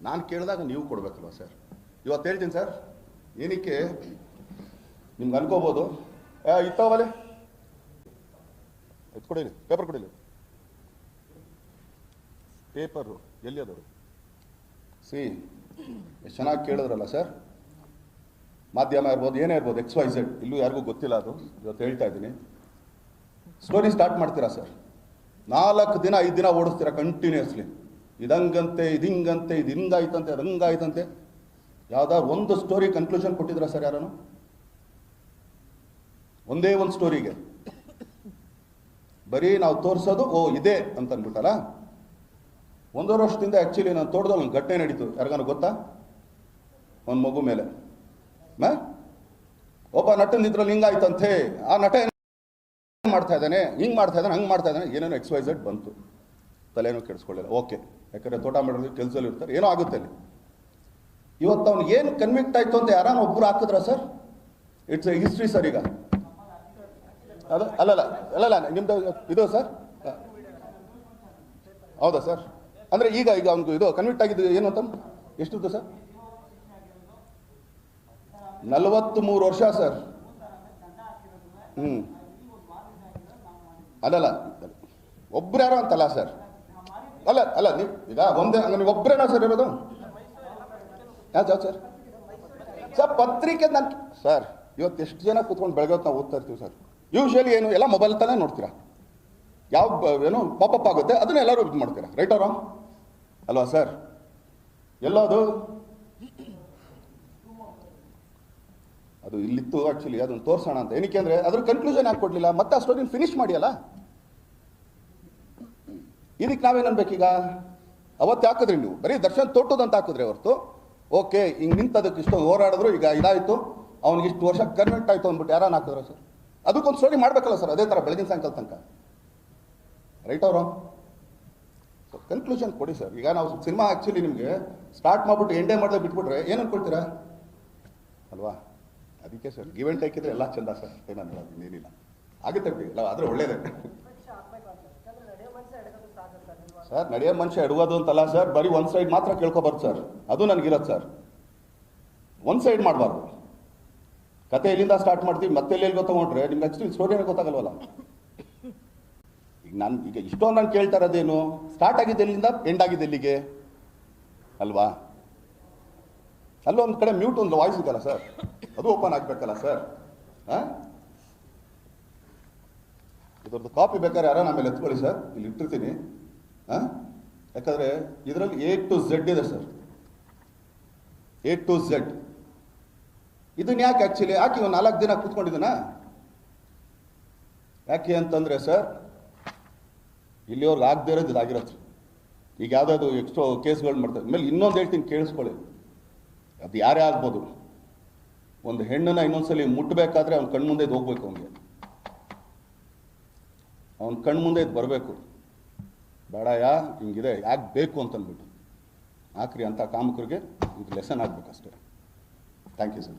ನಾನು ಕೇಳಿದಾಗ ನೀವು ಕೊಡಬೇಕಲ್ವ ಸರ್? ಇವತ್ತು ಹೇಳ್ತೀನಿ ಸರ್, ಏನಕ್ಕೆ ನಿಮ್ಗೆ ಅನ್ಕೋಬೋದು, ಇತ್ತವಲೆ ಎತ್ಕೊಡಿಲಿ, ಪೇಪರ್ ಕೊಡಿಲಿ, ಪೇಪರು ಎಲ್ಲಿ ಅದು? ಸಿ, ಎಷ್ಟು ಚೆನ್ನಾಗಿ ಕೇಳಿದ್ರಲ್ಲ ಸರ್. ಮಾಧ್ಯಮ ಇರ್ಬೋದು, ಏನೇ ಇರ್ಬೋದು, XYZ, ಇಲ್ಲೂ ಯಾರಿಗೂ ಗೊತ್ತಿಲ್ಲ ಅದು. ಇವತ್ತು ಹೇಳ್ತಾ ಇದ್ದೀನಿ, ಸ್ಟೋರಿ ಸ್ಟಾರ್ಟ್ ಮಾಡ್ತೀರಾ ಸರ್, 4 ದಿನ 5 ದಿನ ಓಡಿಸ್ತೀರಾ ಕಂಟಿನ್ಯೂಸ್ಲಿ. ಇದಂಗಂತೆ, ಇದು ಹಿಂಗಂತೆ, ಇದು ಹಿಂಗಾಯ್ತಂತೆ, ಅದು ಹಂಗಾಯ್ತಂತೆ. ಯಾವುದಾದ್ರು ಒಂದು ಸ್ಟೋರಿ ಕನ್ಕ್ಲೂಷನ್ ಕೊಟ್ಟಿದ್ರ ಸರ್ ಯಾರನು? ಒಂದೇ ಒಂದು ಸ್ಟೋರಿಗೆ ಬರೀ ನಾವು ತೋರಿಸೋದು ಓ ಇದೆ ಅಂತ ಅಂದ್ಬಿಟ್ಟಲ್ಲ. 1.5 ವರ್ಷದಿಂದ ಆ್ಯಕ್ಚುಲಿ ನಾನು ತೋಟದಲ್ಲಿ ಒಂದು ಘಟನೆ ನಡೀತು. ಯಾರಿಗಾನು ಗೊತ್ತಾ? ಒಂದು ಮಗು ಮೇಲೆ ಒಬ್ಬ ನಟನ ಇದ್ರಲ್ಲಿ ಹಿಂಗಾಯ್ತಂತೆ, ಆ ನಟ ಏನು ಮಾಡ್ತಾ ಇದ್ದಾನೆ, ಹಿಂಗೆ ಮಾಡ್ತಾ ಇದ್ದಾನೆ, ಹಂಗೆ ಮಾಡ್ತಾ ಇದ್ದಾನೆ, ಏನೇನೋ XYZ ಬಂತು. ತಲೆನೂ ಕೆಡಿಸ್ಕೊಳ್ಳಿಲ್ಲ. ಓಕೆ, ಯಾಕಂದರೆ ತೋಟ ಮಾಡೋದು ಕೆಲಸದಲ್ಲಿ ಇರ್ತಾರೆ, ಏನೋ ಆಗುತ್ತೆ ಅಲ್ಲಿ. ಇವತ್ತು ಅವ್ನಿಗೆ ಏನು ಕನ್ವಿಕ್ಟ್ ಆಯಿತು ಅಂತ ಯಾರಾನ ಒಬ್ಬರು ಹಾಕಿದ್ರ sir? It's A history sir. ಈಗ ಅದು ಅಲ್ಲಲ್ಲ ನಿಮ್ದು ಇದು ಸರ್, ಹೌದಾ ಸರ್? ಅಂದರೆ ಈಗ ಅವ್ನಿಗೆ ಇದು ಕನ್ವಿಕ್ಟ್ ಆಗಿದ್ದು ಏನು ಅಂತ ಎಷ್ಟಿತ್ತು ಸರ್? 43 ವರ್ಷ ಸರ್. ಅಲ್ಲಲ್ಲ, ಒಬ್ರು ಯಾರೋ ಅಂತಲ್ಲ ಸರ್. ಅಲ್ಲ ನೀವು ಈಗ ಒಂದೇ ನೀವು ಒಬ್ಬರೇನೋ ಸರ್ ಇರೋದು? ಯಾವ್ದು ಸರ್? ಸರ್ ಪತ್ರಿಕೆ ನಾನು ಸರ್ ಇವತ್ತು ಎಷ್ಟು ಜನ ಕೂತ್ಕೊಂಡು ಬೆಳಗ್ಗೆ ನಾವು ಓದ್ತಾ ಇರ್ತೀವಿ ಸರ್. ಯೂಶ್ವಲಿ ಏನು ಎಲ್ಲ ಮೊಬೈಲ್ ತಾನೇ ನೋಡ್ತೀರಾ. ಯಾವ ಏನೋ ಪಾಪಪ್ ಆಗುತ್ತೆ ಅದನ್ನ ಎಲ್ಲರೂ ಇದು ಮಾಡ್ತೀರಾ, ರೈಟ್ ಅವರ ಅಲ್ವಾ ಸರ್? ಎಲ್ಲೋದು ಅದು ಇಲ್ಲಿತ್ತು ಆ್ಯಕ್ಚುಲಿ, ಅದನ್ನು ತೋರಿಸೋಣ ಅಂತ. ಏನಕ್ಕೆ ಅಂದರೆ ಅದ್ರ ಕನ್ಕ್ಲೂಷನ್ ಯಾಕೆ ಕೊಡಲಿಲ್ಲ, ಮತ್ತೆ ಆ ಸ್ಟೋರಿನ ಫಿನಿಶ್ ಮಾಡಿಯಲ್ಲ. ಇದಕ್ಕೆ ನಾವೇನು ಅನ್ಬೇಕೀಗ? ಅವತ್ತು ಹಾಕಿದ್ರಿ ನೀವು ಬರೀ ದರ್ಶನ್ ತೋಟದಂತ ಹಾಕಿದ್ರಿ ಹೊರತು, ಓಕೆ ಹಿಂಗೆ ನಿಂತದಕ್ಕೆ ಇಷ್ಟೊಂದು ಹೋರಾಡಿದ್ರು, ಈಗ ಇದಾಯಿತು, ಅವ್ನಿಗೆ ಇಷ್ಟು ವರ್ಷ ಕನ್ವೆಂಟ್ ಆಯಿತು ಅಂದ್ಬಿಟ್ಟು ಯಾರನ್ನ ಹಾಕಿದ್ರು ಸರ್? ಅದಕ್ಕೊಂದು ಸ್ಟೋರಿ ಮಾಡಬೇಕಲ್ಲ ಸರ್, ಅದೇ ಥರ ಬೆಳಗಿನ ಸಾಯಂಕಾಲ ತನಕ, ರೈಟ್ ಅವರು? ಸೊ ಕನ್ಕ್ಲೂಷನ್ ಕೊಡಿ ಸರ್. ಈಗ ನಾವು ಸಿನಿಮಾ ಆ್ಯಕ್ಚುಲಿ ನಿಮಗೆ ಸ್ಟಾರ್ಟ್ ಮಾಡಿಬಿಟ್ಟು ಎಂಡೇ ಮಾಡಿದ್ರೆ ಬಿಟ್ಬಿಟ್ರೆ ಏನು ಅನ್ಕೊಳ್ತೀರಾ ಅಲ್ವಾ? ಅದಕ್ಕೆ ಸರ್ ಗಿವ್ ಆ್ಯಂಡ್ ಟೇಕ್ ಇದ್ರೆ ಎಲ್ಲ ಚಂದ ಸರ್, ಏನಂದ್ರೆ ಏನಿಲ್ಲ ಆಗುತ್ತೆ ಅಲ್ಲ, ಆದರೆ ಒಳ್ಳೇದೇ ಸರ್. ನಡೆಯೋ ಮನುಷ್ಯ ಎಡುವುದು ಅಂತಲ್ಲ ಸರ್, ಬರೀ ಒಂದು ಸೈಡ್ ಮಾತ್ರ ಕೇಳ್ಕೊಬಾರ್ದು ಸರ್, ಅದು ನನಗಿರೋದು ಸರ್. ಒಂದು ಸೈಡ್ ಮಾಡಬಾರ್ದು. ಕತೆ ಎಲ್ಲಿಂದ ಸ್ಟಾರ್ಟ್ ಮಾಡ್ತೀವಿ ಮತ್ತೆ ಎಲ್ಲಿ ಗೊತ್ತಗೊಂಡ್ರೆ ನಿಮ್ಗೆ ಆ್ಯಕ್ಚುಲಿ ಸ್ಟೋರಿನೇ ಗೊತ್ತಾಗಲ್ವಲ್ಲ. ಈಗ ಇಷ್ಟೊಂದು ನಾನು ಕೇಳ್ತಾ ಇರೋದೇನು, ಸ್ಟಾರ್ಟ್ ಆಗಿದ್ದು ಎಲ್ಲಿಂದ ಎಂಡ್ ಆಗಿದ್ದು ಎಲ್ಲಿಗೆ ಅಲ್ವಾ? ಅಲ್ಲೊಂದು ಕಡೆ ಮ್ಯೂಟ್ ಒಂದು ವಾಯ್ಸ್ ಇದೆಯಲ್ಲ ಸರ್, ಅದು ಓಪನ್ ಆಗಬೇಕಲ್ಲ ಸರ್. ಇದ್ರದ್ದು ಕಾಪಿ ಬೇಕಾದ್ರೆ ಯಾರೋ ಆಮೇಲೆ ಎತ್ಕೊಳ್ಳಿ ಸರ್, ಇಲ್ಲಿ ಇಟ್ಟಿರ್ತೀನಿ. ಯಾಕಂದರೆ ಇದರಲ್ಲಿ A to Z ಇದೆ ಸರ್, A to Z. ಇದನ್ನ ಯಾಕೆ ಆ್ಯಕ್ಚುಲಿ ಯಾಕೆ ಒಂದು 4 ದಿನ ಕೂತ್ಕೊಂಡಿದ್ದೀನ ಯಾಕೆ ಅಂತಂದರೆ ಸರ್, ಇಲ್ಲಿಯವ್ರಿಗೆ ಆಗದೆ ಇರೋದು ಇದಾಗಿರೋದು. ಈಗ ಯಾವುದಾದ್ರು ಎಕ್ಸ್ಟ್ರಾ ಕೇಸ್ಗಳು ಮಾಡ್ತಾರೆ. ಆಮೇಲೆ ಇನ್ನೊಂದು ಹೇಳ್ತೀನಿ ಕೇಳಿಸ್ಕೊಳ್ಳಿ, ಅದು ಯಾರೇ ಆಗ್ಬೋದು, ಒಂದು ಹೆಣ್ಣನ್ನ ಇನ್ನೊಂದ್ಸಲಿ ಮುಟ್ಟಬೇಕಾದ್ರೆ ಅವ್ನ ಕಣ್ಮುಂದೆ ಇದು ಹೋಗ್ಬೇಕು, ಅವನಿಗೆ ಅವನ ಕಣ್ಮುಂದೆ ಇದು ಬರಬೇಕು. ಬೇಡಯ್ಯ ಹಿಂಗಿದೆ ಯಾಕೆ ಬೇಕು ಅಂತಂದ್ಬಿಟ್ಟು ಹಾಕ್ರಿ ಅಂತ ಕಾಮಕರಿಗೆ ಇದು ಲೆಸನ್ ಆಗಬೇಕಷ್ಟೇ. Thank you sir.